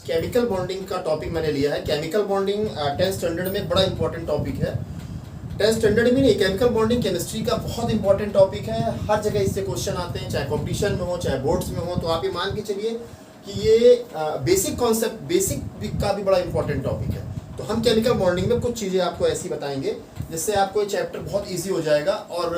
Chemical bonding का topic मैंने लिया है। केमिकल बॉन्डिंग 10th स्टैंडर्ड में बड़ा इंपॉर्टेंट टॉपिक है। 10th स्टैंडर्ड में नहीं, केमिकल बॉन्डिंग केमिस्ट्री का बहुत इंपॉर्टेंट टॉपिक है। हर जगह इससे क्वेश्चन आते हैं, चाहे कॉम्पिटिशन में हो चाहे बोर्ड्स में हो। तो आप ये मान के चलिए कि ये बेसिक कॉन्सेप्ट, बेसिक का भी बड़ा इंपॉर्टेंट टॉपिक है। तो हम केमिकल बॉन्डिंग में कुछ चीज़ें आपको ऐसी बताएंगे जिससे आपको ये चैप्टर बहुत ईजी हो जाएगा। और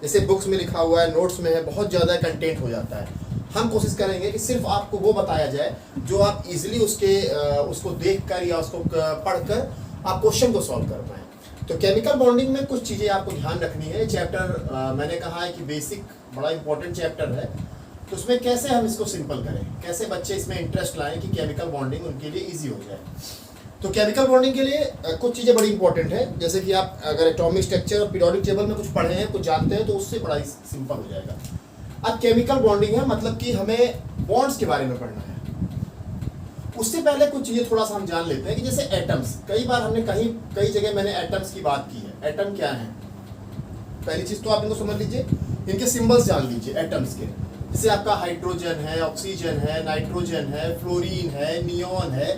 जैसे बुक्स में लिखा हुआ है, नोट्स में है, बहुत ज़्यादा कंटेंट हो जाता है। हम कोशिश करेंगे कि सिर्फ आपको वो बताया जाए जो आप इजीली उसको देखकर या उसको पढ़कर आप क्वेश्चन को सॉल्व कर पाएँ। तो केमिकल बॉन्डिंग में कुछ चीज़ें आपको ध्यान रखनी है। चैप्टर मैंने कहा है कि बेसिक बड़ा इंपॉर्टेंट चैप्टर है। तो उसमें कैसे हम इसको सिंपल करें, कैसे बच्चे इसमें इंटरेस्ट लाएं कि केमिकल बॉन्डिंग उनके लिए ईजी हो जाए। तो केमिकल बॉन्डिंग के लिए कुछ चीज़ें बड़ी इंपॉर्टेंट है। जैसे कि आप अगर एटॉमिक स्ट्रक्चर और पीरियोडिक टेबल में कुछ पढ़े हैं, कुछ जानते हैं, तो उससे बड़ा सिंपल हो जाएगा। अब केमिकल बॉन्डिंग है मतलब कि हमें बॉन्ड्स के बारे में पढ़ना है। उससे पहले कुछ चीज़ें थोड़ा सा हम जान लेते हैं कि जैसे एटम्स, कई बार हमने कई जगह मैंने एटम्स की बात की है। एटम क्या है? पहली चीज़ तो आप इनको समझ लीजिए, इनके सिंबल्स जान लीजिए एटम्स के। जैसे आपका हाइड्रोजन है, ऑक्सीजन है, नाइट्रोजन है, फ्लोरीन है, नियॉन है,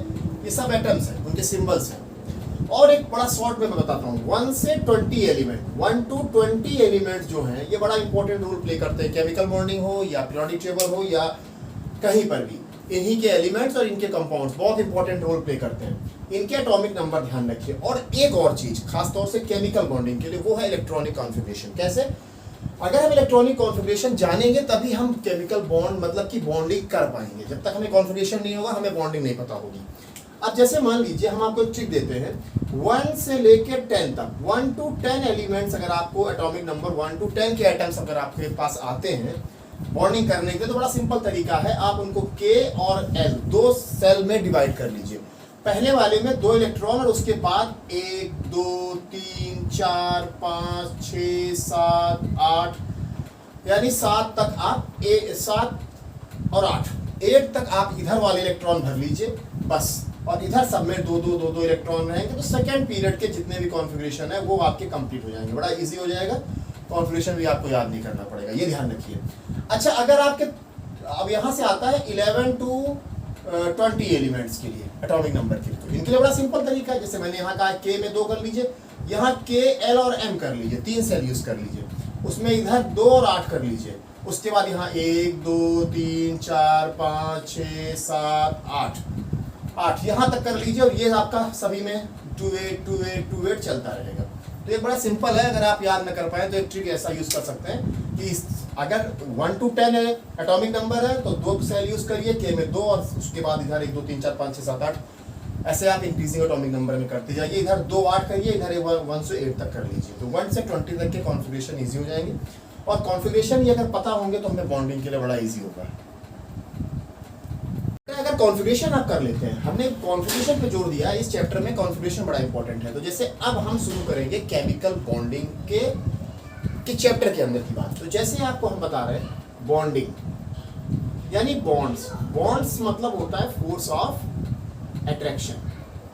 ये सब एटम्स हैं, उनके सिंबल्स हैं। और एक बड़ा शॉर्ट में मैं बताता हूँ, 1 से 20 एलिमेंट, 1 to 20 एलिमेंट जो हैं ये बड़ा इंपॉर्टेंट रोल प्ले करते हैं। केमिकल बॉन्डिंग हो या पीरियोडिक टेबल हो या कहीं पर भी, इन्हीं के एलिमेंट्स और इनके कंपाउंड्स बहुत इंपॉर्टेंट रोल प्ले करते हैं। इनके एटॉमिक नंबर ध्यान रखिए। और एक और चीज़ खासतौर से केमिकल बॉन्डिंग के लिए, वो है इलेक्ट्रॉनिक कॉन्फ़िगरेशन। कैसे? अगर हम इलेक्ट्रॉनिक कॉन्फ़िगरेशन जानेंगे तभी हम केमिकल बॉन्ड मतलब कि बॉन्डिंग कर पाएंगे। जब तक हमें कॉन्फ़िगरेशन नहीं होगा, हमें बॉन्डिंग नहीं पता होगी। अब जैसे मान लीजिए हम आपको एक ट्रिक देते हैं, 1 से लेके 10 तक, 1 to 10 एलिमेंट्स अगर आपको एटॉमिक नंबर 1 to 10 के एटम्स अगर आपके पास आते हैं बॉन्डिंग करने के, तो बड़ा सिंपल तरीका है। आप उनको K और L दो सेल में डिवाइड कर लीजिए। पहले वाले में 2 इलेक्ट्रॉन और उसके बाद 1 2 3 4 5 6 7 8, यानी 7 तक आप 7 और 8 तक आप इधर वाले इलेक्ट्रॉन भर लीजिए बस। और इधर सब में 2 इलेक्ट्रॉन रहेंगे। तो सेकेंड पीरियड के जितने भी कॉन्फ़िगरेशन है वो आपके कंप्लीट हो जाएंगे। बड़ा इजी हो जाएगा, कॉन्फ़िगरेशन भी आपको याद नहीं करना पड़ेगा, ये ध्यान रखिए। अच्छा, अगर आपके अब यहाँ से आता है 11 to 20 एलिमेंट्स के लिए, एटॉमिक नंबर के लिए, तो इनके लिए बड़ा सिंपल तरीका है। जैसे मैंने यहाँ कहा K में 2 कर लीजिए, यहाँ K L और M कर लीजिए, 3 सेल यूज कर लीजिए। उसमें इधर 2 और 8 कर लीजिए। उसके बाद यहाँ 1 2 3 4 5 6 7 8 यहाँ तक कर लीजिए। और ये आपका सभी में 2 8 चलता रहेगा। तो ये बड़ा सिंपल है। अगर आप याद न कर पाए तो एक ट्रिक ऐसा यूज कर सकते हैं कि अगर 1 to 10 है एटॉमिक नंबर है तो 2 सेल यूज करिए, K में 2 और उसके बाद इधर 1 2 3 4 5 6 7 8, ऐसे आप इंक्रीजिंग एटॉमिक नंबर में करते जाइए। इधर 2 8 करिए, इधर 1 से 8 तक कर लीजिए। तो 1 से 20 तक के कॉन्फ़िगरेशन ईजी हो जाएंगे। और कॉन्फ़िगरेशन ये अगर पता होंगे तो हमें बॉन्डिंग के लिए बड़ा ईजी होगा। अगर कॉन्फ़िगरेशन आप कर लेते हैं, हमने कॉन्फ़िगरेशन पे जोर दिया, इस चैप्टर में कॉन्फ़िगरेशन बड़ा इंपॉर्टेंट है। तो जैसे अब हम शुरू करेंगे केमिकल बॉन्डिंग के चैप्टर के अंदर की बात। तो जैसे आपको हम बता रहे हैं बॉन्डिंग यानी बॉन्ड्स मतलब होता है फोर्स ऑफ अट्रैक्शन।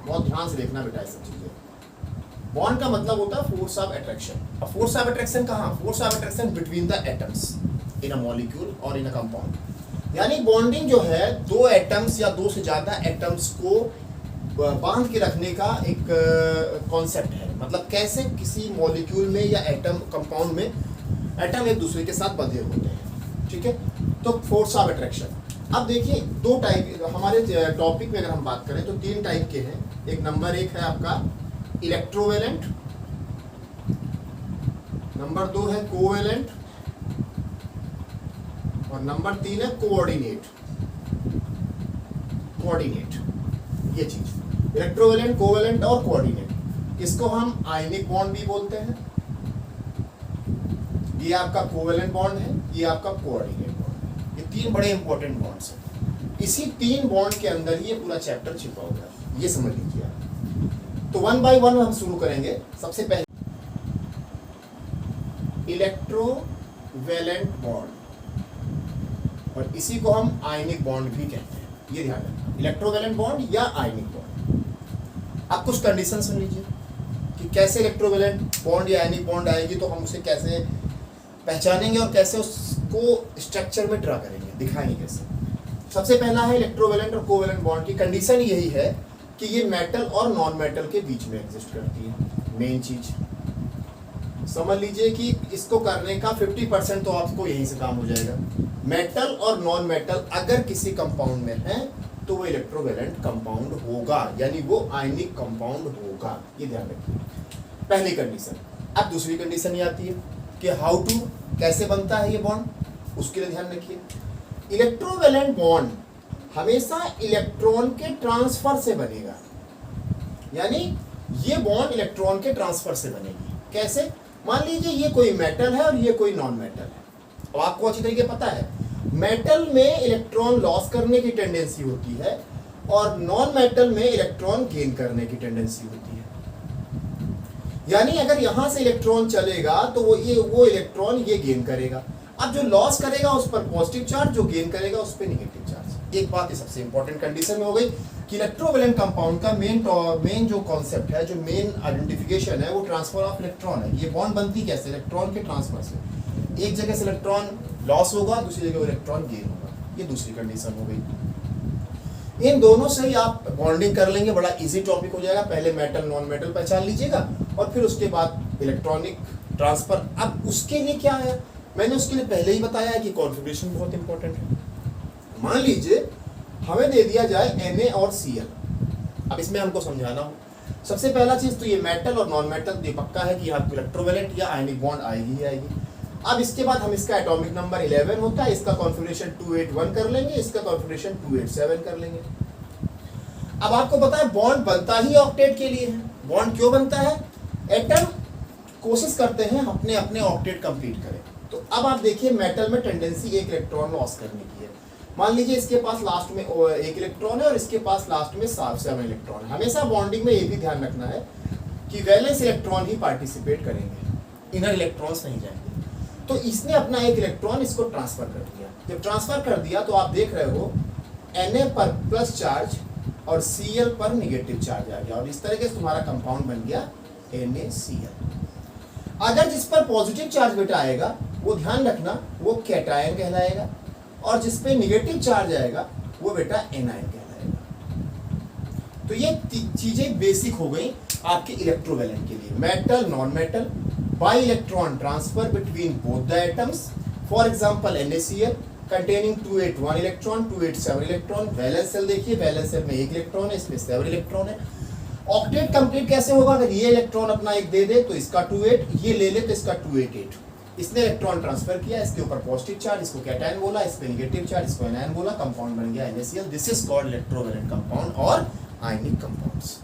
बहुत ध्यान से देखना बेटा ये सब चीजें। बॉन्ड का मतलब होता है फोर्स ऑफ अट्रैक्शन। और फोर्स ऑफ अट्रैक्शन कहाँ? Force of attraction between the atoms in a molecule और इन अ कंपाउंड। यानी बॉन्डिंग जो है 2 एटम्स या 2 से ज़्यादा एटम्स को बांध के रखने का एक कॉन्सेप्ट है। मतलब कैसे किसी मॉलिक्यूल में या एटम कंपाउंड में एटम एक दूसरे के साथ बंधे होते हैं। ठीक है, तो फोर्स ऑफ अट्रैक्शन। अब देखिए 2 टाइप हमारे टॉपिक में अगर हम बात करें तो 3 टाइप के हैं। एक नंबर 1 है आपका इलेक्ट्रोवेलेंट, नंबर 2 है कोवेलेंट और नंबर 3 है कोऑर्डिनेट। ये चीज इलेक्ट्रोवेलेंट, कोवेलेंट और कोऑर्डिनेट, इसको हम आयनिक बॉन्ड भी बोलते हैं। ये आपका कोवेलेंट बॉन्ड है, ये आपका कोऑर्डिनेट बॉन्ड है। ये 3 बड़े इंपॉर्टेंट बॉन्ड्स हैं। इसी 3 बॉन्ड के अंदर ही ये पूरा चैप्टर छिपा हुआ है, ये समझ लीजिए आप। तो 1 by 1 हम शुरू करेंगे। सबसे पहले इलेक्ट्रोवेलेंट बॉन्ड, और इसी को हम आयनिक बॉन्ड भी कहते हैं। ये ध्यान रखना, इलेक्ट्रोवेलेंट बॉन्ड या आयनिक बॉन्ड। आप कुछ कंडीशन सुन लीजिए कि कैसे इलेक्ट्रोवेलेंट बॉन्ड या आयनिक बॉन्ड आएगी, तो हम उसे कैसे पहचानेंगे और कैसे उसको स्ट्रक्चर में ड्रा करेंगे, दिखाएंगे कैसे। सबसे पहला है इलेक्ट्रोवेलेंट और कोवेलेंट बॉन्ड की कंडीशन यही है कि ये मेटल और नॉन मेटल के बीच में एग्जिस्ट करती है। मेन चीज समझ लीजिए कि इसको करने का 50% तो आपको यहीं से काम हो जाएगा। मेटल और नॉन मेटल अगर किसी कंपाउंड में है तो वो इलेक्ट्रोवेलेंट कंपाउंड होगा, यानी वो आयनिक कंपाउंड होगा, ये ध्यान रखिए पहली कंडीशन। अब दूसरी कंडीशन ये आती है कि हाउ टू, कैसे बनता है ये बॉन्ड, उसके लिए ध्यान रखिए। इलेक्ट्रोवेलेंट बॉन्ड हमेशा इलेक्ट्रॉन के ट्रांसफर से बनेगा, यानी ये बॉन्ड इलेक्ट्रॉन के ट्रांसफर से बनेगी। कैसे? मान लीजिए ये कोई मेटल है और ये कोई नॉन मेटल है। अब आपको अच्छी तरीके पता है मेटल में इलेक्ट्रॉन लॉस करने की टेंडेंसी होती है और नॉन मेटल में इलेक्ट्रॉन गेन करने की टेंडेंसी होती है। यानी अगर यहां से इलेक्ट्रॉन चलेगा तो वो इलेक्ट्रॉन ये गेन करेगा। अब जो लॉस करेगा उस पर पॉजिटिव चार्ज, जो गेन करेगा उस पर नेगेटिव चार्ज। एक बात सबसे इंपॉर्टेंट कंडीशन में हो गई कि इलेक्ट्रोवेलेंट कंपाउंड का मेन जो कॉन्सेप्ट है, जो मेन आइडेंटिफिकेशन है, वो ट्रांसफर ऑफ इलेक्ट्रॉन है। ये बॉन्ड बनती कैसे? इलेक्ट्रॉन के ट्रांसफर से। एक जगह से इलेक्ट्रॉन लॉस होगा, दूसरी जगह इलेक्ट्रॉन गेन होगा। ये दूसरी कंडीशन हो गई। इन दोनों से ही आप बॉन्डिंग कर लेंगे, बड़ा इजी टॉपिक हो जाएगा। पहले मेटल नॉन मेटल पहचान लीजिएगा और फिर उसके बाद इलेक्ट्रॉनिक ट्रांसफर। अब उसके लिए क्या है, मैंने उसके लिए पहले ही बताया है कि कॉन्फ़िगरेशन बहुत इंपॉर्टेंट है। मान लीजिए हमें दे दिया जाए Na और Cl। अब इसमें हमको समझाना हो, सबसे पहला चीज तो ये मेटल और नॉन मेटल ये पक्का है कि यहाँ इलेक्ट्रोवेलेंट या आयनिक बॉन्ड आएगी ही आएगी। अब इसके बाद हम इसका एटॉमिक नंबर 11 होता है, इसका कॉन्फ़िगरेशन 281 कर लेंगे, इसका कॉन्फ़िगरेशन 287 कर लेंगे। अब आपको पता है बॉन्ड बनता ही ऑक्टेट के लिए है। बॉन्ड क्यों बनता है? एटम कोशिश करते हैं अपने अपने ऑक्टेट कंप्लीट करें। तो अब आप देखिए मेटल में टेंडेंसी एक इलेक्ट्रॉन लॉस करने की है। मान लीजिए इसके पास लास्ट में एक इलेक्ट्रॉन है और इसके पास लास्ट में 7 इलेक्ट्रॉन है। हमेशा बॉन्डिंग में ये भी ध्यान रखना है कि वैलेंस इलेक्ट्रॉन ही पार्टिसिपेट करेंगे, इनर इलेक्ट्रॉन्स नहीं जाएंगे। तो इसने अपना एक इलेक्ट्रॉन इसको ट्रांसफर कर दिया। जब ट्रांसफर कर दिया तो आप देख रहे हो Na पर प्लस चार्ज और Cl पर निगेटिव चार्ज आ गया और इस तरीके से तुम्हारा कंपाउंड बन गया NaCl। अगर जिस पर पॉजिटिव चार्ज बेटा आएगा वो ध्यान रखना वो कैटायन कहलाएगा और जिस पे निगेटिव चार्ज आएगा वो बेटा एनायन कहलाएगा। तो ये चीजें बेसिक हो गई आपके इलेक्ट्रोवेलेंट के लिए। Metal non metal, by electron transfer between both the atoms, for example NaCl containing 281 electron, 287 electron. Valence shell देखिए, वैलेंस सेल में 1 इलेक्ट्रॉन है, इसमें 7 इलेक्ट्रॉन है। ऑक्टेट कंप्लीट कैसे होगा? अगर ये इलेक्ट्रॉन अपना एक दे दे तो इसका 28, ये ले ले तो इसका 288। इसने इलेक्ट्रॉन ट्रांसफर किया, इसके ऊपर पॉजिटिव चार्ज, इसको कैटायन बोला, इस पे नेगेटिव चार्ज, इसको एनायन बोला, कंपाउंड बन गया NaCl। This is called electrovalent compound और आयनिक कंपाउंड्स।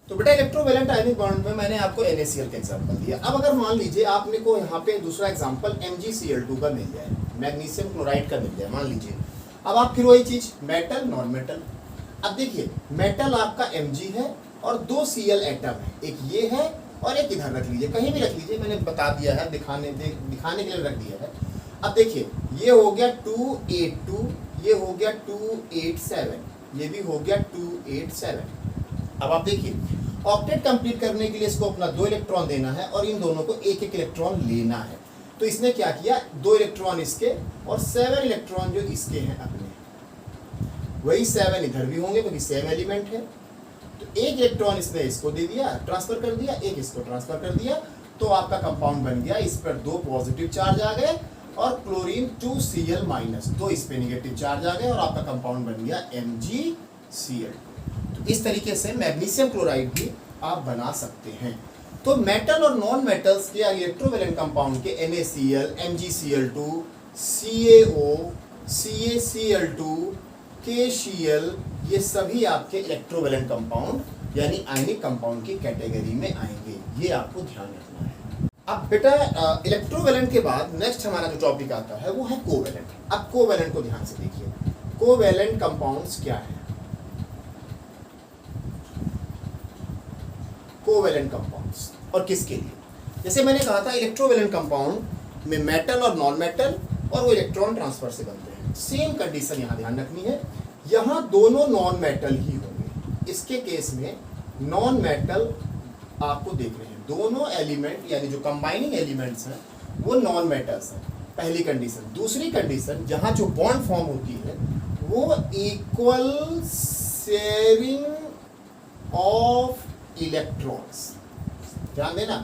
तो बेटा इलेक्ट्रोवेलेंट आयनिक बॉन्ड में मैंने आपको NaCl का एग्जांपल दिया। अब अगर मान लीजिए आपने को यहाँ पे दूसरा एग्जांपल MgCl2 का मिल जाए, मैग्नीशियम क्लोराइड का मिल जाए मान लीजिए। अब आप फिर वही चीज मेटल नॉन मेटल। अब देखिए मेटल आपका Mg है और 2 Cl एटम है, एक ये है और एक इधर रख लीजिए, कहीं भी रख लीजिए, मैंने बता दिया है, दिखाने के लिए रख दिया है। अब देखिए ये हो गया 282, ये हो गया 287, ये भी हो गया 287। अब आप देखिए ऑक्टेट कंप्लीट करने के लिए इसको अपना 2 इलेक्ट्रॉन देना है और इन दोनों को एक एक इलेक्ट्रॉन लेना है। तो इसने क्या किया, 2 इलेक्ट्रॉन इसके और 7 इलेक्ट्रॉन जो इसके हैं अपने, वही 7 इधर भी होंगे क्योंकि सेम एलिमेंट है। तो एक इलेक्ट्रॉन इसने इसको दे दिया, ट्रांसफर कर दिया, एक इसको ट्रांसफर कर दिया, तो आपका कंपाउंड बन गया। इस पर 2 पॉजिटिव चार्ज आ गए और क्लोरीन 2Cl-, तो इस पे नेगेटिव चार्ज आ गए और आपका कंपाउंड बन गया MgCl। तो इस तरीके से मैग्नीशियम क्लोराइड भी आप बना सकते हैं। तो मेटल और नॉन मेटल्स के इलेक्ट्रोवेलेंट कंपाउंड के NaCl, MgCl2, CaO, CaCl2, KCl, ये सभी आपके इलेक्ट्रोवेलेंट कंपाउंड यानी आयनिक कंपाउंड की कैटेगरी में आएंगे। ये आपको ध्यान रखना है। अब बेटा इलेक्ट्रोवेलेंट के बाद नेक्स्ट हमारा जो टॉपिक आता है वो है कोवेलेंट। अब कोवेलेंट को ध्यान से देखिए, कोवेलेंट कंपाउंड्स क्या है? कोवेलेंट कंपाउंड्स और किसके लिए? जैसे मैंने कहा था इलेक्ट्रोवेलेंट कंपाउंड में मेटल और नॉन मेटल और वो इलेक्ट्रॉन ट्रांसफर से बनते हैं। सेम कंडीशन यहाँ ध्यान रखनी है, यहाँ दोनों नॉन मेटल ही होंगे। इसके केस में नॉन मेटल आपको देख रहे हैं, दोनों एलिमेंट यानी जो कंबाइनिंग एलिमेंट्स हैं वो नॉन मेटल्स हैं, पहली कंडीशन। दूसरी कंडीशन, जहाँ जो बॉन्ड फॉर्म होती है वो इक्वल शेयरिंग ऑफ इलेक्ट्रॉन्स। ध्यान देना,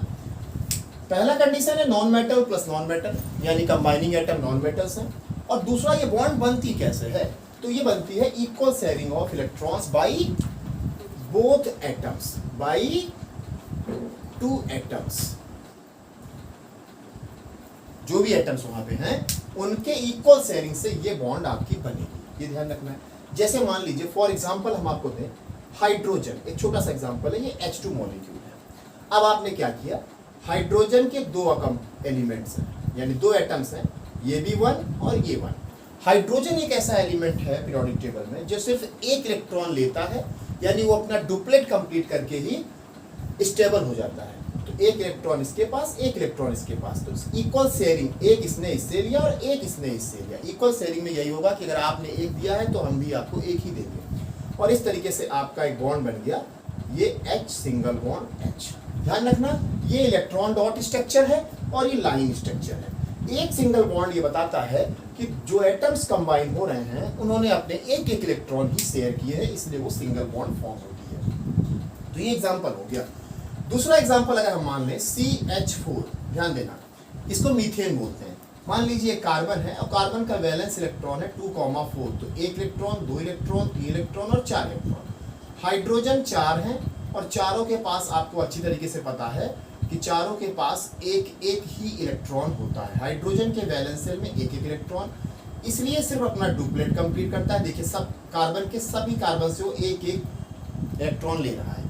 पहला कंडीशन है non metal plus non metal, यानी कंबाइनिंग एटम नॉन मेटल्स हैं। और दूसरा ये बॉन्ड बनती कैसे है, तो ये बनती है equal sharing of electrons by both atoms, by two atoms. जो भी एटम्स वहां पे हैं उनके इक्वल शेयरिंग से ये बॉन्ड आपकी बनेगी, ये ध्यान रखना है। जैसे मान लीजिए फॉर एग्जांपल हम आपको दें हाइड्रोजन, एक छोटा सा एग्जांपल है, ये H2 मॉलिक्यूल है। अब आपने क्या किया, हाइड्रोजन के दो एलिमेंट्स हैं, यानी दो एटम्स हैं, ये भी वन और ये वन। हाइड्रोजन एक ऐसा एलिमेंट है पीरियोडिक टेबल में जो सिर्फ एक इलेक्ट्रॉन लेता है, यानी वो अपना डुप्लेट कंप्लीट करके ही स्टेबल हो जाता है। तो एक इलेक्ट्रॉन इसके पास, एक इलेक्ट्रॉन इसके पास, तो इक्वल शेयरिंग, एक इसने इससे लिया और एक इसने इससे लिया। इक्वल शेयरिंग में यही होगा कि अगर आपने एक दिया है तो हम भी आपको एक ही देंगे, और इस तरीके से आपका एक बॉन्ड बन गया, ये H सिंगल बॉन्ड H। ध्यान रखना, ये इलेक्ट्रॉन डॉट स्ट्रक्चर है और ये लाइन स्ट्रक्चर है। एक सिंगल बॉन्ड ये बताता है कि जो एटम्स कंबाइन हो रहे हैं उन्होंने अपने एक एक इलेक्ट्रॉन ही शेयर किए हैं, इसलिए वो सिंगल बॉन्ड फॉर्म होती है। तो ये एग्जांपल हो गया। दूसरा एग्जांपल अगर हम मान लें CH4, ध्यान देना, इसको मीथेन बोलते हैं। मान लीजिए कार्बन है और कार्बन का वैलेंस इलेक्ट्रॉन है 2,4, तो एक इलेक्ट्रॉन, दो इलेक्ट्रॉन, तीन इलेक्ट्रॉन और चार इलेक्ट्रॉन। हाइड्रोजन 4 हैं और चारों के पास आपको अच्छी तरीके से पता है कि चारों के पास एक एक ही इलेक्ट्रॉन होता है। हाइड्रोजन के वैलेंस शेल में एक एक इलेक्ट्रॉन, इसलिए सिर्फ अपना डुप्लेट कंप्लीट करता है। देखिए सब कार्बन के सभी कार्बन से वो एक एक इलेक्ट्रॉन ले रहा है।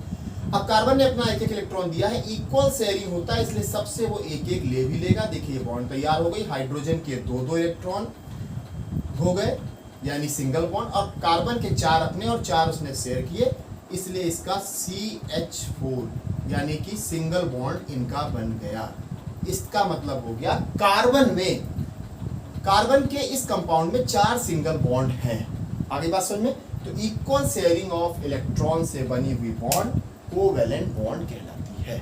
अब कार्बन ने अपना एक एक इलेक्ट्रॉन दिया है, इक्वल शेयरिंग होता है, इसलिए सबसे वो एक एक ले भी लेगा। देखिए बॉन्ड तैयार हो गई, हाइड्रोजन के दो दो इलेक्ट्रॉन हो गए, यानी सिंगल बॉन्ड, और कार्बन के 4 अपने और 4 उसने शेयर किए, इसलिए इसका CH4 यानी कि सिंगल बॉन्ड इनका बन गया। इसका मतलब हो गया कार्बन के इस कंपाउंड में 4 सिंगल बॉन्ड हैं। आगे बात समझ में, तो इक्वल शेयरिंग ऑफ इलेक्ट्रॉन से बनी हुई बॉन्ड कोवैलेंट बॉन्ड कहलाती है।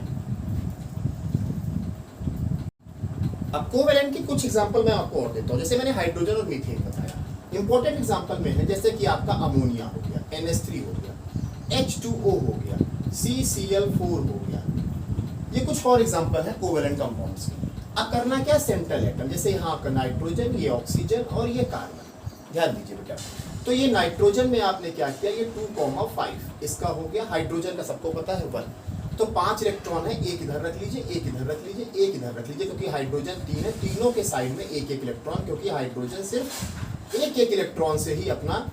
अब कोवैलेंट की कुछ एग्जांपल मैं आपको और देता हूं। जैसे मैंने हाइड्रोजन और मीथेन बताया, इंपॉर्टेंट एग्जांपल में है जैसे कि आपका अमोनिया हो गया, NH3 हो गया, H2O हो गया, CCl4 हो गया। ये कुछ और एग्जांपल है कोवैलेंट कंपाउंड्स के। अब करना क्या, सेंट्रल एटम, जैसे यहाँ आपका नाइट्रोजन, ये ऑक्सीजन और ये कार्बन। ध्यान दीजिए बेटा, तो ये नाइट्रोजन में आपने क्या किया, ये 2,5 इसका हो गया। हाइड्रोजन का सबको पता है 1, तो 5 इलेक्ट्रॉन है, एक इधर रख लीजिए, एक इधर रख लीजिए, एक इधर रख लीजिए, क्योंकि हाइड्रोजन 3 है, तीनों के साइड में एक एक इलेक्ट्रॉन, क्योंकि हाइड्रोजन सिर्फ एक एक इलेक्ट्रॉन से ही अपना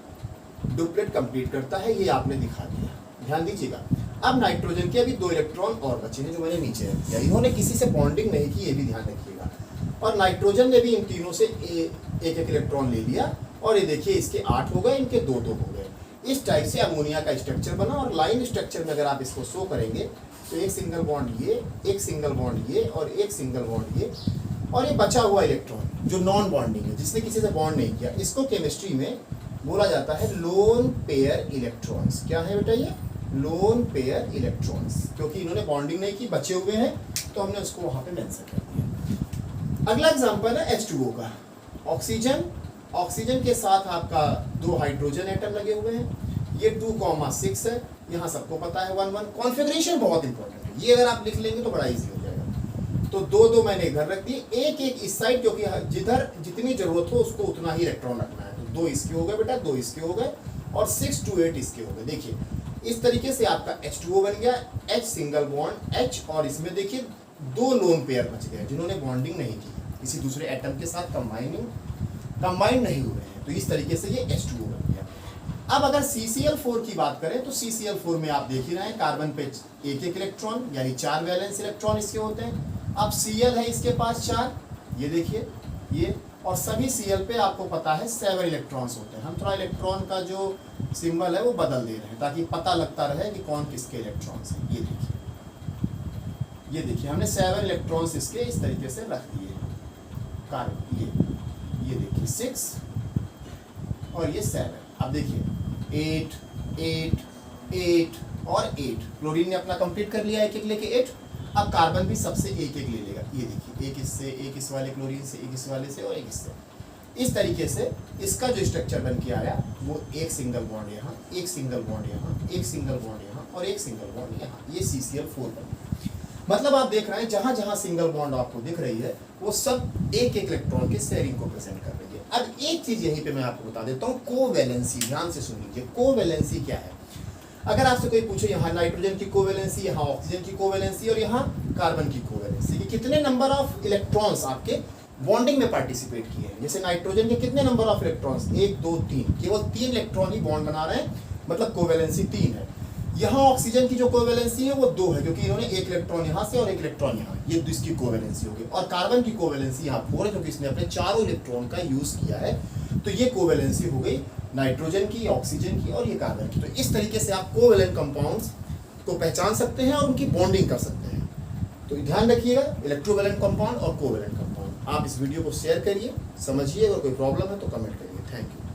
डुप्लेट कंप्लीट करता है। ये आपने दिखा दिया, ध्यान दीजिएगा। अब नाइट्रोजन के अभी 2 इलेक्ट्रॉन और बचे हैं जो मैंने नीचे रख दिया, इन्होंने किसी से बॉन्डिंग नहीं की, ये भी ध्यान रखिएगा। और नाइट्रोजन ने भी इन तीनों से एक एक इलेक्ट्रॉन ले लिया, और ये देखिए इसके 8 हो गए, इनके 2-2 हो गए। इस टाइप से अमोनिया का स्ट्रक्चर बना। और लाइन स्ट्रक्चर में अगर आप इसको शो करेंगे तो एक सिंगल बॉन्ड ये, एक सिंगल बॉन्ड ये और एक सिंगल बॉन्ड ये, और ये बचा हुआ इलेक्ट्रॉन जो नॉन बॉन्डिंग है, जिसने किसी से बॉन्ड नहीं किया, इसको केमिस्ट्री में बोला जाता है लोन पेयर इलेक्ट्रॉन्स। क्या है बेटा, ये लोन पेयर इलेक्ट्रॉन्स, क्योंकि इन्होंने बॉन्डिंग नहीं की, बचे हुए हैं, तो हमने उसको वहां पे मेंशन कर दिया। अगला एग्जांपल है H2O का। ऑक्सीजन के साथ आपका 2 हाइड्रोजन एटम लगे हुए हैं, ये 2,6 है, यहाँ सबको पता है 1-1। कॉन्फ़िगरेशन बहुत इंपॉर्टेंट है, ये अगर आप लिख लेंगे तो बड़ा इजी हो जाएगा। तो 2-2 मैंने इधर रख दिए, एक एक इस साइड, क्योंकि जिधर जितनी जरूरत हो उसको उतना ही इलेक्ट्रॉन रखना है। तो 2 इसके हो गए बेटा, 2 इसके हो गए, और 6 to 8 इसके हो गए। देखिए इस तरीके से आपका H2O बन गया, H सिंगल बॉन्ड H, और इसमें देखिए 2 लोन पेयर बच गए जिन्होंने बॉन्डिंग नहीं की, किसी दूसरे एटम के साथ कंबाइन नहीं हुए हैं। तो इस तरीके से ये H2O बन गया। अब अगर CCl4 की बात करें तो CCl4 में आप देख ही रहे हैं, कार्बन पे एक एक इलेक्ट्रॉन, यानी 4 वैलेंस इलेक्ट्रॉन इसके होते हैं। अब Cl है इसके पास 4, ये देखिए ये, और सभी Cl पे आपको पता है 7 इलेक्ट्रॉन्स होते हैं। हम थोड़ा इलेक्ट्रॉन का जो सिंबल है वो बदल दे रहे हैं ताकि पता लगता रहे कि कौन किसके इलेक्ट्रॉन्स हैं। ये देखिए हमने 7 इलेक्ट्रॉन्स इसके इस तरीके से रख दिए। कार्बन ये देखिए 6 और ये 7। अब देखिए 8 8 8 और 8, क्लोरीन ने अपना कंप्लीट कर लिया, एक एक लेके 8। अब कार्बन भी सबसे एक एक ले लेगा, ये देखिए, एक इससे, एक इस वाले क्लोरीन से, एक इस वाले से और एक इससे। इस तरीके से इसका जो स्ट्रक्चर बन के आया वो एक सिंगल बॉन्ड यहाँ, एक सिंगल बॉन्ड यहाँ, एक सिंगल बॉन्ड यहाँ और एक सिंगल बॉन्ड यहाँ, ये CCl4 बन गया। मतलब आप देख रहे हैं जहां जहां सिंगल बॉन्ड आपको दिख रही है वो सब एक एक इलेक्ट्रॉन के शेयरिंग को प्रेजेंट कर रही है। अब एक चीज यहीं पे मैं आपको बता देता हूँ, कोवैलेंसी, ध्यान से सुन लीजिए, कोवैलेंसी क्या है। अगर आपसे कोई पूछे यहाँ नाइट्रोजन की कोवैलेंसी, यहाँ ऑक्सीजन की कोवैलेंसी और यहाँ कार्बन की कोवैलेंसी, कि कितने नंबर ऑफ इलेक्ट्रॉन्स आपके बॉन्डिंग में पार्टिसिपेट किए हैं। जैसे नाइट्रोजन के कितने नंबर ऑफ इलेक्ट्रॉन्स, 1 2 3, केवल 3 इलेक्ट्रॉन ही बॉन्ड बना रहे हैं, मतलब कोवैलेंसी 3 है। यहाँ ऑक्सीजन की जो कोवैलेंसी है वो 2 है, क्योंकि इन्होंने एक इलेक्ट्रॉन यहाँ से और एक इलेक्ट्रॉन यहाँ, ये इसकी कोवैलेंसी होगी। और कार्बन की कोवैलेंसी यहाँ 4 है, क्योंकि इसने अपने चारों इलेक्ट्रॉन का यूज किया है। तो ये कोवैलेंसी हो गई नाइट्रोजन की, ऑक्सीजन की और ये कार्बन की। तो इस तरीके से आप कोवैलेंट कंपाउंड्स को पहचान सकते हैं और उनकी बॉन्डिंग कर सकते हैं। तो ध्यान रखिएगा, इलेक्ट्रोवैलेंट कंपाउंड और कोवैलेंट कंपाउंड। आप इस वीडियो को शेयर करिए, समझिए, अगर कोई प्रॉब्लम है तो कमेंट करिए। Thank you.